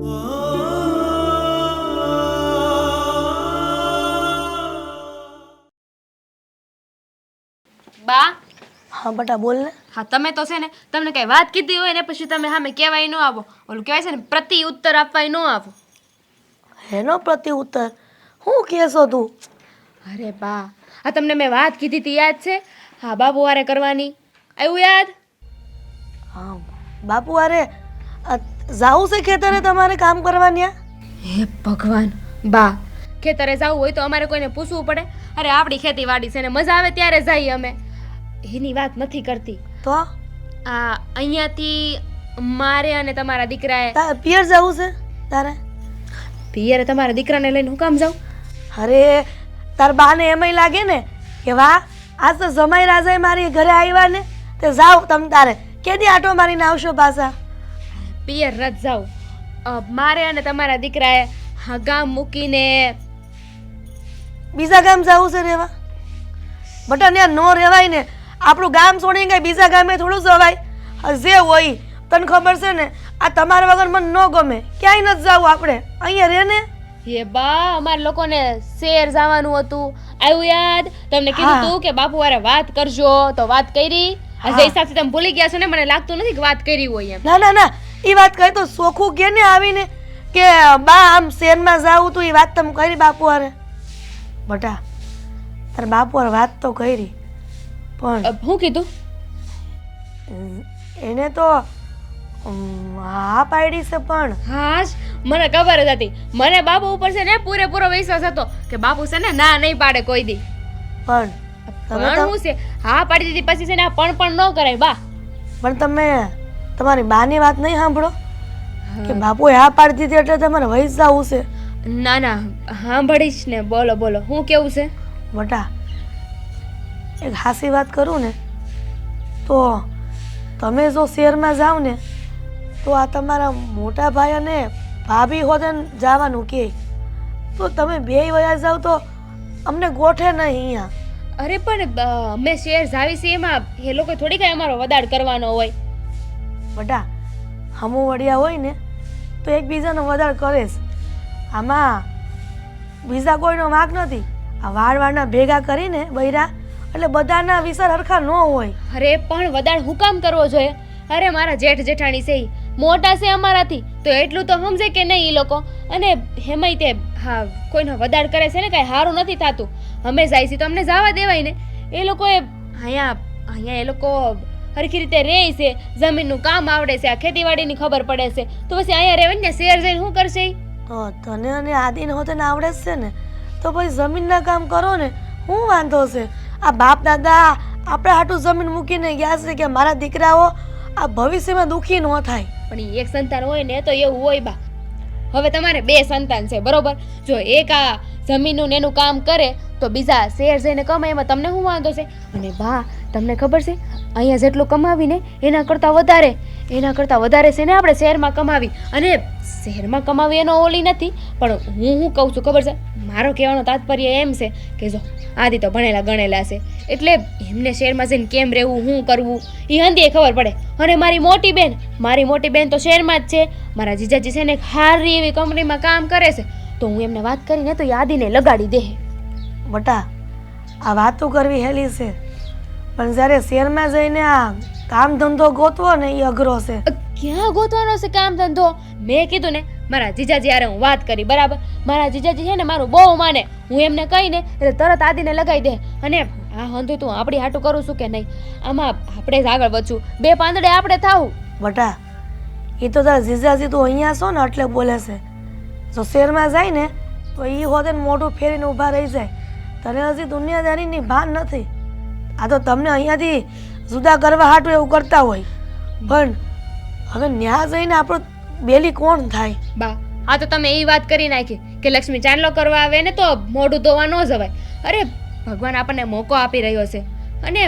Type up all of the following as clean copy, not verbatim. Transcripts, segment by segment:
બા. હા બટા બોલ ને. હા તમે તો છે ને તમને કઈ વાત કીધી હોય ને પછી તમે સામે કહેવાય ન આવો. ઓલું કહેવાય છે ને પ્રતિ ઉત્તર આપવાય ન આવો. હેનો પ્રતિ ઉત્તર શું કહેશો તું? અરે બા, આ તમને મેં વાત કીધી હતી યાદ છે? હા બાબુ વારે કરવાની આવ્યું યાદ? હા બાપુ અરે જાવું છે ખેતરે તમારે કામ કરવાની? હે ભગવાન બા, ખેતરે જવું હોય તો અમારે કોઈને પૂછવું પડે? અરે આપણી ખેતીવાડી છે ને મજા આવે ત્યારે જઈએ અમે. એની વાત નથી કરતી. તો આ અહીંયાથી મારે અને તમારા દીકરાએ પિયર જવું છે તારે? પિયરે તમારા દીકરાને લઈને હું કામ જાઉં? અરે તાર બાને એમય લાગે ને કે વાહ આજ તો જમાઈ રાજાએ મારી ઘરે આવ્યા ને, તે જાવ તમ તારે કેદી આટો મારીને આવશો પાછા? પિયર રથ જાઉં. મારે અને તમારા દીકરાએ હા ગામ મૂકીને બીજા ગામ જવું છે રેવા? બટા ત્યાં નો રેવાય ને, આપણું ગામ છોડીને કઈ બીજા ગામે થોડું જવાય? જે હોય તને ખબર છે ને, આ તમારા વગર મને ન ગમે, ક્યાંય નથી જવું આપણે, અહીંયા રે ને. એ બા, અમારા લોકોને શહેર જવાનું હતું, આવ્યું યાદ? તમને કીધું તું કે બાપુ વારે વાત કરજો તો વાત કરી. જે હિસાબથી તમે ભૂલી ગયા છો ને, મને લાગતું નથી કે વાત કરી હોય એમ. ના ના ના, એ વાત કહી તો સોખું કે ને આવીને કે બા આમ શહેરમાં જાવું તું, એ વાત તમે કરી બાપુ હારે? બટા તારે બાપુ હારે વાત તો કરી પણ શું કીધું? એને તો હા પાડી છે પણ હા મને ખબર જ હતી. મને બાપુ ઉપર છે ને પૂરેપૂરો વિશ્વાસ હતો કે બાપુ છે ને ના નહીં પાડે કોઈ દી. પણ પણ શું છે, હા પાડી દીધી પછી છે ને પણ ન કરાય બા. પણ તમે તમારી બાની વાત નહીં સાંભળો કે બાપુએ હા પાડી દીધી એટલે તમારે વહી જવું છે? ના ના સાંભળીશ ને. બોલો બોલો શું કેવું છે? બટા એક હાસી વાત કરું ને તો તમે જો શહેરમાં જાઓ ને તો આ તમારા મોટા ભાઈ અને ભાભી હોતે જવાનું કે તો તમે બેય વયા જાવ તો અમને ગોઠે નહીં અહીંયા. અરે પણ અમે શહેર જાવી છીએ એમાં એ લોકો થોડી કઈ અમારો વદાડ કરવાનો હોય. બટા હમું વડિયા હોય ને તો એકબીજાનો વદાડ કરે છે, આમાં બીજા કોઈનો વાંક નથી. આ વાળવાળના ભેગા કરીને બૈરા એટલે બધાના વિચાર હરખા ન હોય. અરે પણ વદાડ હું કામ કરવો જોઈએ? અરે મારા જેઠ જેઠાણી છે ઈ મોટા છે અમારાથી, તો એટલું તો સમજે કે નહીં ઈ લોકો. અને હેમય તે હા કોઈનો વદાડ કરે છે ને કાંઈ સારું નથી થતું. અમે જાય છે તો અમને જવા દેવાય ને. એ લોકોએ અહીંયા એ લોકો હરખી રીતે રહે છે, જમીનનું કામ આવડે છે, આ ખેતીવાડીની ખબર પડે છે, તો પછી અહીંયા રહેવાય ને. શહેર જઈને શું કરશે? તો તને અને આદિને હોતે ને આવડે છે ને તો પછી જમીનના કામ કરો ને, શું વાંધો છે? આ બાપ દાદા આપણે હાટું જમીન મૂકીને ગયા છે કે મારા દીકરાઓ આ ભવિષ્યમાં દુઃખી ન થાય. પણ એક સંતાન હોય ને તો એવું હોય બા. હવે તમારે બે સંતાન છે બરોબર, જો એક આ જમીનનું એનું કામ કરે તો બીજા શહેર જઈને કમાય, એમાં તમને શું વાંધો છે? અને બા તમને ખબર છે અહીંયા જેટલું કમાવીને એના કરતાં વધારે છે ને આપણે શહેરમાં કમાવી. અને શહેરમાં કમાવી એનો ઓલી નથી, પણ હું કહું છું ખબર છે, મારો કહેવાનો તાત્પર્ય એમ છે કે જો આદિ તો ભણેલા ગણેલા છે એટલે એમને શહેરમાં જઈને કેમ રહેવું, શું કરવું એ હંધીએ ખબર પડે. અને મારી મોટી બેન તો શહેરમાં જ છે. મારા જીજાજી છે ને સારી એવી કંપનીમાં કામ કરે છે, તો હું એમને વાત કરીને તો એ આદિને લગાડી દે. બટા આ વાતો કરવી હેલી છે, પણ જ્યારે શહેરમાં જઈને આ કામ ધંધો ગોતવો ને એ અઘરો છે. ક્યાં ગોતવાનો છે કામ ધંધો? મેં કીધું ને મારા જીજાજી હારે હું વાત કરી બરાબર. મારા જીજાજી છે ને મારું બહુ માને, હું એમને કહીને એટલે તરત આદિને લગાવી દે. અને આ હંધું તું આપણી હાટું કરું છું કે નહીં, આમાં આપણે જ આગળ વધશું, બે પાંદડે આપણે થાવું. બટા એ તો તારા જીજાજી તું અહીંયા છો ને એટલે બોલે છે. જો શહેરમાં જાય ને તો એ હોતે મોઢું ફેરીને ઊભા રહી જાય. તને હજી દુનિયાદારીની ભાન નથી. આ તો તમને અહીંયાથી જુદા કરવા હાટું એવું કરતા હોય, પણ હવે ન્યા જઈને આપણો બેલી કોણ થાય? બા આ તો તમે એ વાત કરી નાખી કે લક્ષ્મી ચાંદલો કરવા આવે ને તો મોઢું ધોવા ન જવાય. અરે ભગવાન આપણને મોકો આપી રહ્યો છે, અને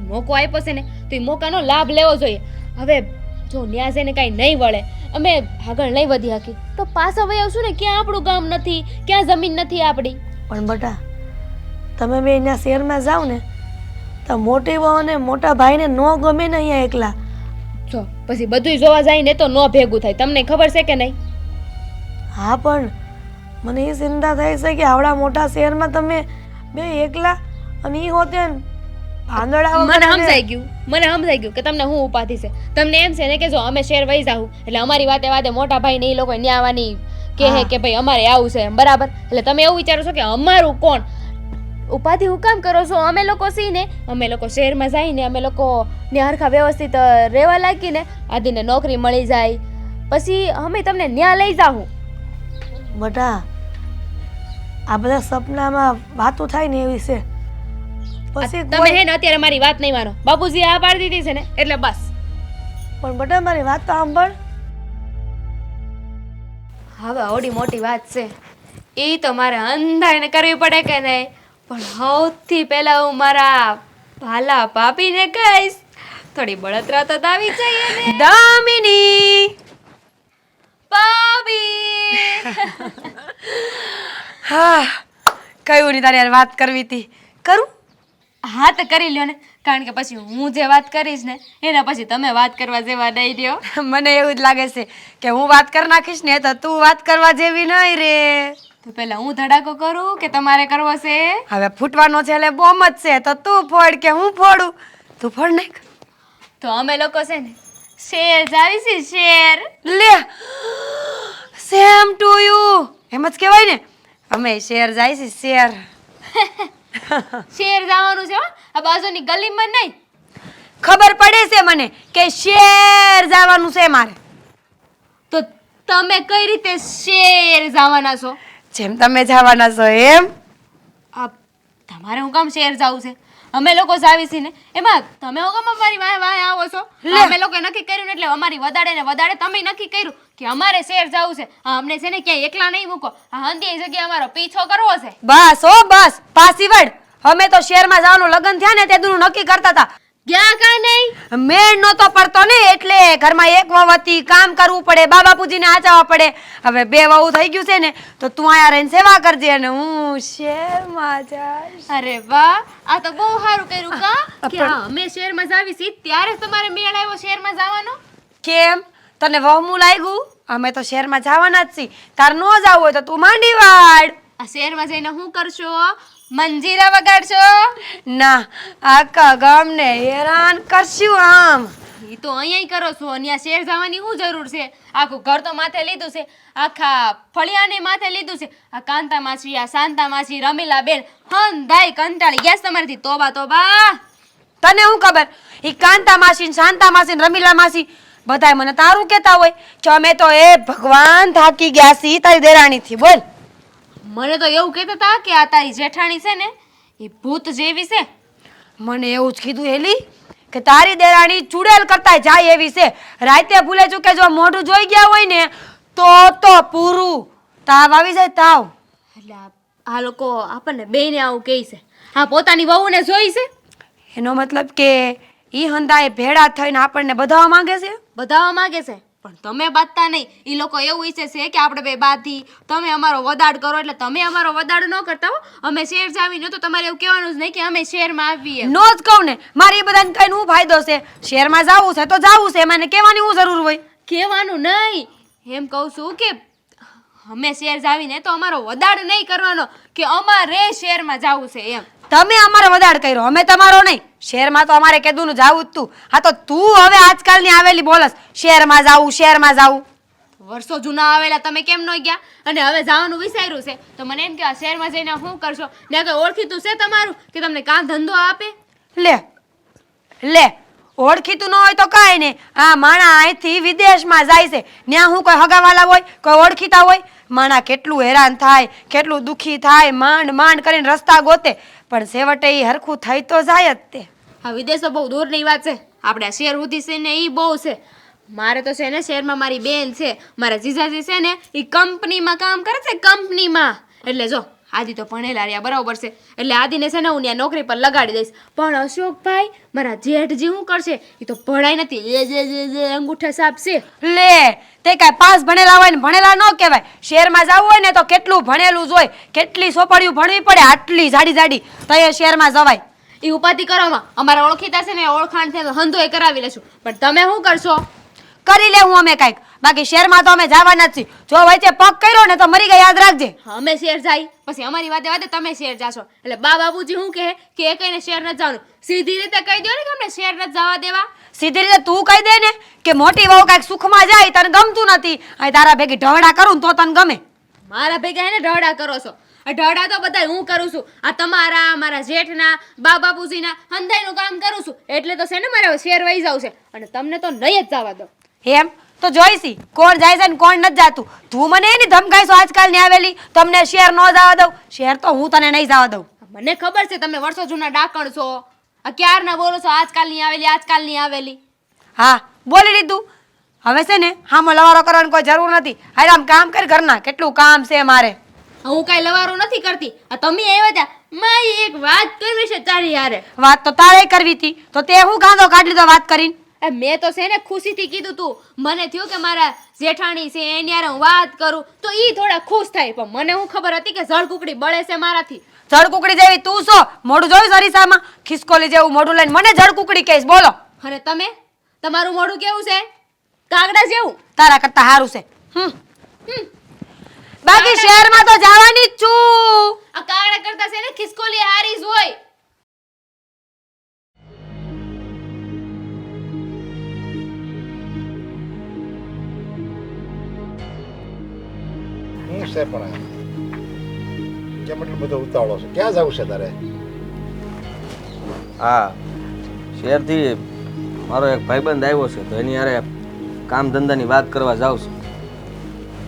મોકો આપ્યો છે ને તો એ મોકાનો લાભ લેવો જોઈએ. હવે જો ન્યા જઈને કાંઈ નહીં વળે, અમે આગળ નહીં વધી શકી તો પાછા વહી આવશું ને. ક્યાં આપણું ગામ નથી, ક્યાં જમીન નથી આપણી. પણ બટા તમે બે અહીંયા શહેરમાં જાઓ ને તો મોટી વહુ અને મોટા ભાઈને ન ગમે ને અહીંયા એકલા. જો પછી બધું જોવા જાય ને તો ન ભેગું થાય, તમને ખબર છે કે નહીં? હા પણ મને એ ચિંતા થાય છે કે આવડા મોટા શહેરમાં તમે બે એકલા અને એ હોતે ને ભાંદડા મને વગર સમજાઈ ગયું કે તમને હું ઉપાધિ છે. તમને એમ છે ને કે જો અમે શહેર વહી જાહું એટલે અમારી વાતે વાતે મોટા ભાઈ ને એ લોકો ન્યા આવવાની કહે હા. કે ભાઈ અમારે આવું છે એમ, બરાબર? એટલે તમે એવું વિચારો છો કે અમારું કોણ ઉપાધિ હું કામ કરો છો? અમે લોકો છીએ ને, અમે લોકો શહેરમાં જઈને અમે લોકો ને હરખા વ્યવસ્થિત રહેવા લાગીને આદિને નોકરી મળી જાય પછી અમે તમને ન્યા લઈ જાહું. બટા આ બધા સપનામાં વાતો થાય ને એવી છે પછી તમે હે ને અત્યારે મારી વાત નહીં માનો. બાપુજી આ પાડી દીધી છે ને એટલે બસ. પણ બટા મારી વાત તો સાંભળ. હવે આવડી મોટી વાત છે એ તો મારે અંધાઈને કરવી પડે કે નહીં, પણ સૌથી પહેલા હું મારા ભાલા ભાભીને કહીશ. થોડી બળતરા તો દાવી જોઈએ ને. દામિની ભાભી. હા કયું નહીં તારી યાર વાત કરવી હતી કરું. હા તો કરી લ્યો ને, કારણ કે પછી હું જે વાત કરીશ ને એના પછી તમે વાત કરવા જેવા નહીં રહ્યો. મને એવું જ લાગે છે કે હું વાત કરી નાખીશ ને તો તું વાત કરવા જેવી નહીં રે. તો પહેલા હું ધડાકો કરું કે તમારે કરવો છે? હવે ફૂટવાનો છે એટલે બોમ જ છે તો તું ફોડ કે હું ફોડું? તું ફોડ નાખ. તો અમે લોકો છે ને શેર જાવી છે, શેર. લે સેમ ટુ યુ એમ જ કહેવાય ને, અમે શેર જાય છે શેર. શેર જવાનું છે હો, આ બાજુની ગલીમાં નહીં. ખબર પડે છે મને કે શેર જવાનું છે મારે. તો તમે કઈ રીતે શેર જવાના છો? જેમ તમે જવાના છો એમ. આ તમારે હું કામ શેર જાવું છે? અમે લોકો જાવી છીએ ને, એમાં તમે હું કામ અમારી વાય વાય આવો છો? લે. અમે લોકો નક્કી કર્યું ને એટલે અમારી વધાડે ને વધાડે તમે નક્કી કર્યું કે અમારે શેર જાવું છે. હા, અમને છે ને ક્યાંય એકલા નહીં મૂકો. આ હંધી જગ્યાએ અમારો પીછો કરવો છે. બસ ઓ બસ પાછી વળ. અમે તો શહેરમાં જવાનું લગ્ન થયા ને તે દુનું નક્કી કરતા હતા. ક્યાં કાંઈ નહીં. મેળ નહોતો પડતો ને એટલે ઘરમાં એક વહુથી કામ કરવું પડે, બા બાપુજીને આચાવવા પડે. હવે બે વહુ થઈ ગયું છે ને તો તું અહીંયા રહીને સેવા કરજે અને હું શહેરમાં જઈશ. અરે વાહ, આ તો બહુ સારું કર્યું કા કે હા અમે શહેરમાં જાવી છીએ ત્યારે જ તમારે મેળ આવ્યો શહેરમાં જવાનો. કેમ તને વહમું લાગ્યું? અમે તો શહેરમાં જવાના જ છીએ. તાર નો જાવું હોય તો તું માંડી વાળ. આ શહેરમાં જઈને શું કરશો? મંજીરા વગાડશો? ના આખા ગામને હેરાન કરશું આમ. એ તો અહીંયા કરો છો અને આ શેર જવાની શું જરૂર છે? આખું ઘર તો માથે લીધું છે, આખા ફળિયાને માથે લીધું છે. આ કાંતા માસી, આ શાંતા માસી, રમીલા બેન હંધાઈ કંટાળી ગયા છે તમારાથી. તોબા તોબા. તને શું ખબર ઈ કાંતા માસી ને શાંતા માસી ને રમીલા માસી બધાય મને તારું કહેતા હોય કે અમે તો એ ભગવાન થાકી ગયા છી તારી દેરાણીથી. બોલ. મને તો એવું કહેતા હતા કે આ તારી જેઠાણી છે ને એ ભૂત જેવી છે. મને એવું જ કીધું હેલી કે તારી દેરાણી ચુડેલ કરતા જાય એવી છે. રાતે ભૂલે ચૂકે જો મોઢું જોઈ ગયા હોય ને તો પૂરું તાવ આવી જાય તાવ. એટલે આ લોકો આપણને બેયને આવું કહે છે. હા, પોતાની વહુને જોઈ છે. એનો મતલબ કે ઈ હંધાએ ભેળા થઈને આપણને બધાવા માંગે છે. બધાવા માંગે છે પણ તમે બાંધતા નહીં. એ લોકો એવું ઈચ્છે છે કે આપણે બે બાંધી તમે અમારો વદાડ કરો એટલે તમે અમારો વદાડ ન કરતા હો. અમે શેર જાવીને તો તમારે એવું કહેવાનું જ નહીં કે અમે શહેરમાં આવીએ. નો જ કહું ને મારે એ બધાને કઈને હું ફાયદો છે? શહેરમાં જાવું છે તો જાવું છે, મને કહેવાની હું જરૂર હોય? કહેવાનું નહીં, એમ કહું છું કે અમે શેર જાવીને તો અમારો વદાડ નહીં કરવાનો કે અમારે શહેરમાં જાવું છે એમ. તમે અમારો વદાડ કર્યો, અમે તમારો નહીં. શહેરમાં તો અમારે કીધું જાવું જ તું. હા તો તું હવે આજકાલની આવેલી બોલસ શહેરમાં જાવું શહેરમાં જાવું. વર્ષો જૂના આવેલા તમે કેમ ન ગયા અને હવે જવાનું વિચાર્યું છે તો મને એમ કે આ શહેરમાં જઈને શું કરશો? ને કંઈ ઓળખીતું છે તમારું કે તમને કામ ધંધો આપે? લે લે ઓળખીતું ન હોય તો કાંઈ નહીં. આ માણા અહીંથી વિદેશમાં જાય છે ત્યાં હું કોઈ હગાવાલા હોય કોઈ ઓળખીતા હોય? માણા કેટલું હેરાન થાય, કેટલું દુઃખી થાય, માંડ માંડ કરીને રસ્તા ગોતે પણ છેવટે એ હરખું થઈ તો જાય જ તે. હા, વિદેશો બહુ દૂરની વાત છે. આપણે આ શહેર સુધી છે ને એ બહુ છે. મારે તો છે ને શહેરમાં મારી બેન છે, મારા જીજાજી છે ને એ કંપનીમાં કામ કરે છે, કંપનીમાં. એટલે જો આદિ તો ભણેલા રહ્યા બરાબર છે એટલે આદિને છે ને હું ત્યાં નોકરી પર લગાડી દઈશ. પણ અશોકભાઈ મારા જેઠજી શું કરશે? એ તો ભણાય નથી, એ અંગૂઠા સાપ છે. લે તે કાંઈ પાસ ભણેલા હોય ને ભણેલા ન કહેવાય. શહેરમાં જવું હોય ને તો કેટલું ભણેલું જ હોય, કેટલી સોપડીઓ ભણવી પડે, આટલી જાડી જાડી તો એ શહેરમાં જવાય. એ ઉપાધિ કરવામાં અમારા ઓળખીતા છે ને ઓળખાણ છે તો હંધોય કરાવી લેશું. પણ તમે શું કરશો? કરી લે હું અમે કાંઈક બાકી શહેરમાં તો અમે જવાના જ છીએ. જો વચ્ચે પગ કર્યો ને તો મરી ગયા, યાદ રાખજે. હા, અમે શેર જાય પછી અમારી વાતે વાતે તમે શેર જાશો એટલે બા બાબુજી શું કહે કે એ કઈને શેર નથી જવાનું. સીધી રીતે કહી દો ને કે અમને શેર નથી જવા દેવા. સીધી રીતે તું કહી દે ને કે મોટી વહુ કાંઈક સુખમાં જાય તને ગમતું નથી, અહીં તારા ભેગી ઢવડા કરું ને તો તને ગમે. મારા ભેગા હે ને ઢળા કરો છો. આ ઢળા તો બધા હું કરું છું. આ તમારા, મારા જેઠના, બા બાપુજીના હંધાઈનું કામ કરું છું એટલે તો છે ને મારે શેર વહી જાવ છે અને તમને તો નહીં જ જવા દો. એમ તો જોઈશી કોણ જાય છે ને કોણ નથી જાતું. તું મને એની ધમકાઈશો આજકાલની આવેલી તમને શેર ન જવા દઉં. શેર તો હું તને નહીં જવા દઉં. મને ખબર છે તમે વર્ષો જૂના ડાકણ છો. આ ક્યારના બોલો છો આજકાલની આવેલી, આજકાલની આવેલી. હા બોલી લીધું. હવે છે ને હામો લવારો કરવાની કોઈ જરૂર નથી. હાલ આમ કામ કર ઘરના, કેટલું કામ છે મારે. હું કાંઈ લવારો નથી કરતી. આ તમે આવ્યા હતા મારી એક વાત કરવી છે તારી હારે. વાત તો તારે કરવી હતી તો તે હું ગાંધો કાઢી લીધો વાત કરીને. મેં તો છે ને ખુશીથી કીધું તું. મને થયું કે મારા જેઠાણી છે એની હારે હું વાત કરું તો ઈ થોડા ખુશ થાય, પણ મને હું ખબર હતી કે જળ કુકડી બળે છે મારાથી. જળ કુકડી જેવી તું છો? મોઢું જોયું અરીસામાં? ખિસકોલી જેવું મોઢું લઈને મને જળ કુકડી કહીશ? બોલો. અને તમે, તમારું મોઢું કેવું છે? કાગડા જેવું. તારા કરતા સારું છે. બાકી શહેરમાં તો જવાની જ છું. આ કાગડા કરતા છે ને ખિસકોલી હારી જ હોય. હું છે પણ કેમ એટલો બધો ઉતાવળો છે? ક્યાં જવું છે તારે? હા, શહેરથી મારો એક ભાઈબંધ આવ્યો છે તો એની હારે કામ ધંધાની વાત કરવા જાઉં છું.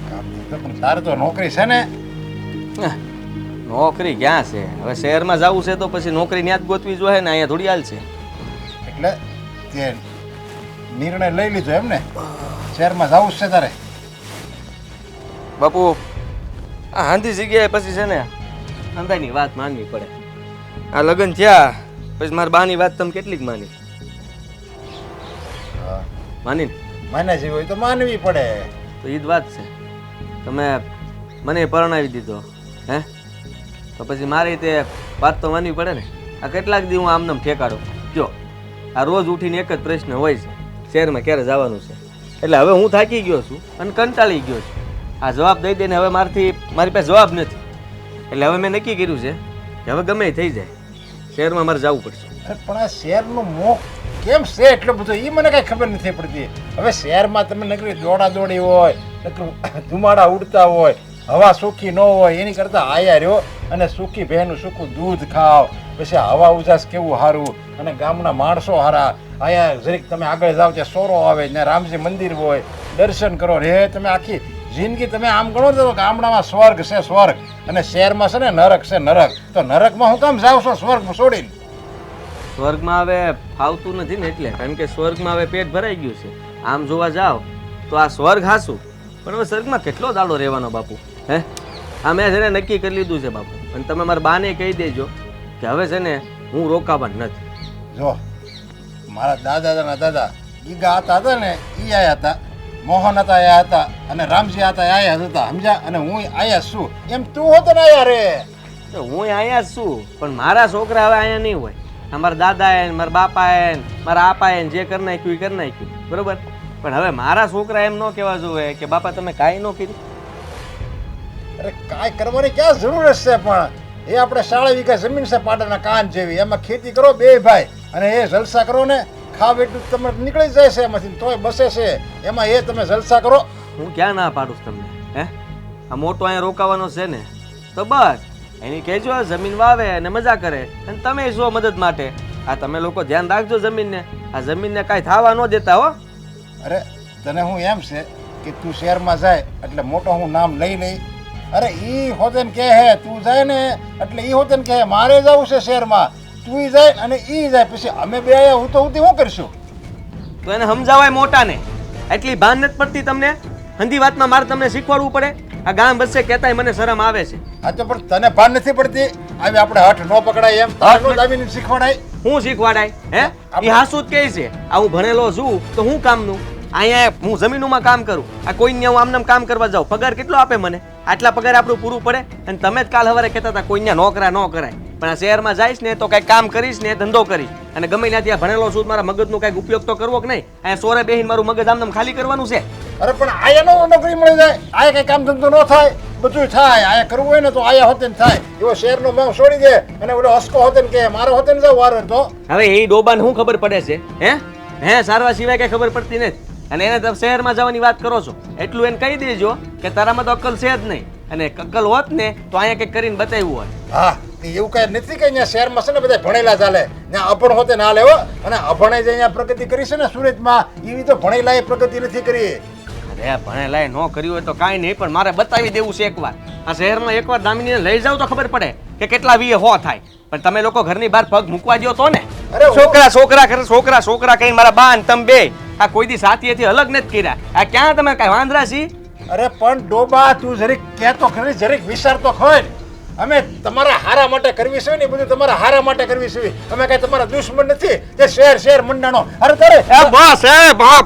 કામ ધંધો પણ તારે તો નોકરી છે ને? નોકરી ક્યાં છે? હવે શહેરમાં જવું છે તો પછી નોકરી ત્યાં જ ગોતવી જોઈએ ને, અહીંયા થોડી હાલ છે. એટલે તે નિર્ણય લઈ લીધો એમ ને? શહેરમાં જવું જ છે તારે? બાપુ, આ હાંધી જગ્યાએ પછી છે ને અંધાની વાત માનવી પડે. આ લગ્ન થયા પછી મારા બાની વાત તમે કેટલીક માની? હા, માની માને જેવી હોય તો માનવી પડે. તો એ જ વાત છે. તમે મને પરણાવી દીધો હે, તો પછી મારી તે વાત તો માનવી પડે ને. આ કેટલાક દી હું આમનામ ઠેકાડું કયો? આ રોજ ઉઠીને એક જ પ્રશ્ન હોય છે, શહેરમાં ક્યારે જવાનું છે. એટલે હવે હું થાકી ગયો છું અને કંટાળી ગયો છું. આ જવાબ દઈ દઈને હવે મારી પાસે જવાબ નથી. એટલે હવે મેં નક્કી કર્યું છે કે હવે ગમે એ થઈ જાય શહેરમાં મારે જવું પડશે. અરે પણ આ શહેરનું મોહ કેમ છે એટલો બધો એ મને કાંઈ ખબર નથી પડતી. હવે શહેરમાં તમે નકરી દોડા દોડી હોય, નકરું ધુમાડા ઉડતા હોય, હવા સૂકી ન હોય, એની કરતાં આયા રહ્યો અને સૂકી ભેનું સૂકું દૂધ ખાવ, પછી હવા ઉજાસ કેવું સારું અને ગામના માણસો સારા. અહીંયા જરીક તમે આગળ જાઓ ત્યાં સોરો આવે ને રામજી મંદિર હોય, દર્શન કરો રે તમે આખી જિંદગી તમે આમ ગણો તો ગામડામાં સ્વર્ગ છે સ્વર્ગ, અને શહેરમાં છે ને નરક છે નરક. તો નરકમાં હું કામ જાવ છો સ્વર્ગમાં છોડીને? સ્વર્ગમાં હવે ફાવતું નથી ને એટલે, કારણ કે સ્વર્ગમાં હવે પેટ ભરાઈ ગયું છે. આમ જોવા જાઓ તો આ સ્વર્ગ હાસું, પણ હવે સ્વર્ગમાં કેટલો દાડો રહેવાનો બાપુ હે? આ મેં છે ને નક્કી કરી લીધું છે બાપુ, અને તમે મારા બાને કહી દેજો કે હવે છે ને હું રોકાવાનું નથી. જો મારા દાદા દાદા ગીગા હતા ને એ આયા હતા, મોહન હતા આયા હતા, અને રામજી હતા આયા હતા, સમજ્યા? અને હું આયા છું એમ તું હોતો ને આયા રે. તો હું અહીંયા જ છું, પણ મારા છોકરા હવે અહીંયા નહીં હોય. મારા દાદાએ મારા બાપાએ મારા આપાએ જે કરી નાખ્યું એ કરી નાખ્યું, બરોબર? પણ હવે મારા છોકરા એમ ન કહેવા જોઈએ કે બાપા તમે કાંઈ ન કર્યું. અરે કાંઈ કરવાની ક્યાં જરૂર છે? પણ એ આપણે 4 વીઘા જમીન છે પાડાના કાન જેવી, એમાં ખેતી કરો બે ભાઈ અને એ જલસા કરો ને, ખાવ એટલું તમે નીકળી જાય છે એમાંથી, તોય બસે છે એમાં એ તમે જલસા કરો. હું ક્યાં ના પાડું છું તમને હે? આ મોટો અહીંયા રોકાવાનો છે ને તો બસ એની કહેજો જમીન વાવે અને મજા કરે, અને તમે જો મદદ માટે. આ તમે લોકો ધ્યાન રાખજો જમીનને, આ જમીનને કાંઈ થવા ન દેતા હો. અરે તને હું એમ છે કે તું શહેરમાં જાય એટલે મોટો હું નામ લઈ લઈ. અરે ઈ હોતન કહે હે તું જાય ને એટલે ઈ હોતન કહે મારે જવું છે શહેરમાં, તું જાય અને ઈ જાય, પછી અમે બે આયા હું તો શું કરશું? તો એને સમજાવાય મોટાને, એટલી ભાન નથી પડતી તમને? હંધી વાતમાં મારે તમને શીખવાડવું પડે? આ ગામ વચ્ચે કહેતાય મને શરમ આવે છે. હા તો પણ તને ભાન નથી પડતી? આવી આપણે હઠ ન પકડાય એમ તારનો જ આવીને શીખવાડાય. હું શીખવાડાય હે? એ હાસુ જ કહે છે. આ હું ભણેલો છું તો હું કામનું? અહીંયા હું જમીનોમાં કામ કરું, આ કોઈને હું આમનામ કામ કરવા જાઉં, પગાર કેટલો આપે મને? આટલા પગાર આપણું પૂરું પડે? અને તમે જ કાલ સવારે કહેતા હતા કોઈને નોકરા ન કરાય. પણ આ શહેરમાં જઈશ ને તો કંઈક કામ કરીશ ને ધંધો કરીશ અને ગમે ત્યાં ત્યાં ભણેલો છું મારા મગજનો કંઈક ઉપયોગ તો કરવો કે નહીં અહીંયા સોરે બેહીને મારું મગજ આમ ખાલી કરવાનું છે અરે પણ આયા નોકરી મળી જાય આયા કઈ કામ ધંધો ન થાય બધું થાય આયા કરવું હોય ને તો આયા હોતે ને થાય એવો શહેરનો મેં છોડી દે અને ઓલો હસકો હોતે ને કે મારો હોતે ને જાવ વારે તો હવે એ ડોબાને શું ખબર પડે છે હે સારવા સિવાય કઈ ખબર પડતી નથી અને એને તમે શહેરમાં જવાની વાત કરો છો એટલું એને કહી દેજો કે તારામાં તો અક્કલ છે જ નહીં અને અક્કલ હોત ને તો અહીંયા કંઈક કરીને બતાવ્યું હોત હા એવું કઈ નથી કે અહીંયા શહેરમાં છે ને બધા ભણેલા ચાલે ત્યાં અભણ હોતે ના લેવો અને અભણે જે અહીંયા પ્રગતિ કરી છે ને સુરતમાં એવી તો ભણેલા પ્રગતિ નથી કરી અરે ભણેલાએ ન કર્યું હોય તો કાંઈ નહીં પણ મારે બતાવી દેવું છે એકવાર આ શહેરમાં એકવાર દામિનીને લઈ જાવ તો ખબર પડે કે કેટલા વીએ હો થાય પણ તમે લોકો ઘરની બહાર પગ મૂકવા દો તો ને અરે છોકરા કઈ મારા બા ને તમે બે આ કોઈ દી સાથીએથી અલગ નથી કર્યા આ ક્યાં તમે કઈ વાંદરા છી અરે પણ ડોબા તું જરીક કહેતો ખરી જરીક વિચાર તો ખોય અમે તમારા હારા માટે કરવી છે ને બધું તમારા હારા માટે કરવી છે અમે કઈ તમારા દુશ્મન નથી જે શહેર મંડાણો અરે તારે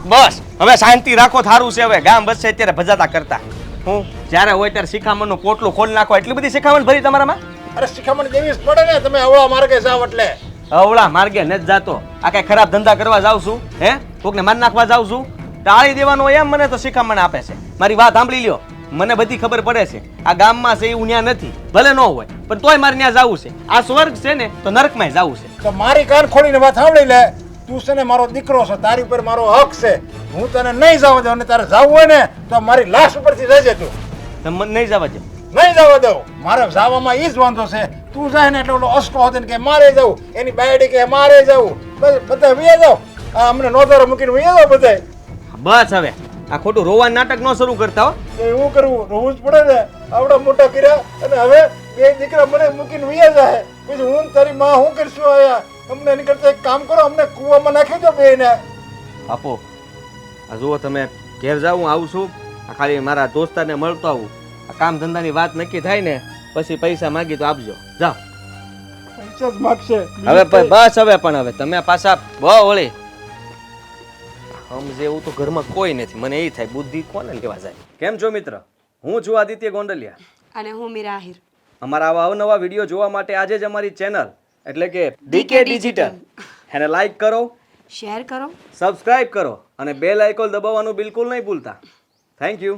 બસ હવે શાંતિ રાખો થારું છે હવે ગામ વચ્ચે અત્યારે ભજાતા કરતા હું જ્યારે હોય ત્યારે શિખામણનું પોટલું ખોલી નાખો એટલી બધી શિખામણ ભરી તમારામાં અરે શિખામણ દેવી જ પડે ને તમે અવળા માર્ગે જાવ એટલે અવળા માર્ગે નથી જાતો આ કઈ ખરાબ ધંધા કરવા જાઉં છું હે કોકને માર નાખવા જાઉં છું ટાળી દેવાનો હોય એમ મને તો શિખામણ આપે છે મારી વાત સાંભળી લ્યો મને બધી ખબર પડે છે આ ગામમાં છે એવું ત્યાં નથી ભલે ન હોય પણ તોય મારે ત્યાં જવું છે આ સ્વર્ગ છે ને તો નરકમાં જવું છે તો મારી કાન ખોલીને વાત સાંભળી લે તું છે ને મારો દીકરો છે તારી ઉપર મારો હક છે હું તને નહીં જવા દઉં અને તારે જવું હોય ને તો મારી લાશ ઉપરથી જજે તું તમે મને નહીં જવા દો નહીં જવા દઉં મારે જવામાં એ જ વાંધો છે તું જાય ને એટલે ઓલો અસકો હતો ને કે મારે જવું એની બાયડી કે મારે જવું બધા વૈયા જાવ આ અમને નોંધારો મૂકીને વૈયા જાવ બધા બસ હવે આ ખોટું રોવાનું નાટક ન શરૂ કરતા હો તો એવું કરવું રોવું જ પડે ને આવડા મોટા કર્યા અને હવે બે દીકરા મને મૂકીને વૈયા જાય પછી હું ને તારી માં શું કરશું આયા અમને એની કરતા એક કામ કરો અમને કૂવામાં નાખી દો બેને આપો આ જુઓ તમે ઘેર જાઉં આવું છું આ ખાલી મારા દોસ્તારને મળતો આવું આ કામ ધંધાની વાત નક્કી થાય ને પછી પૈસા માગી તો આપજો જાઓ પૈસા જ માગશે હવે બસ હવે પણ હવે તમે પાછા બહુ વળી સમજે એવું તો ઘરમાં કોઈ નથી મને એ થાય બુદ્ધિ કોને લેવા જાય કેમ છો મિત્ર હું છું આદિત્ય ગોંડલિયા અને હું મીરા આહિર અમારા આવા અવનવા વિડીયો જોવા માટે આજે જ અમારી ચેનલ એટલે કે ડીકે ડિજિટલ એને લાઈક કરો શેર કરો સબસ્ક્રાઇબ કરો અને બેલ આઇકોન દબાવવાનું બિલકુલ નહીં ભૂલતા થેન્ક યુ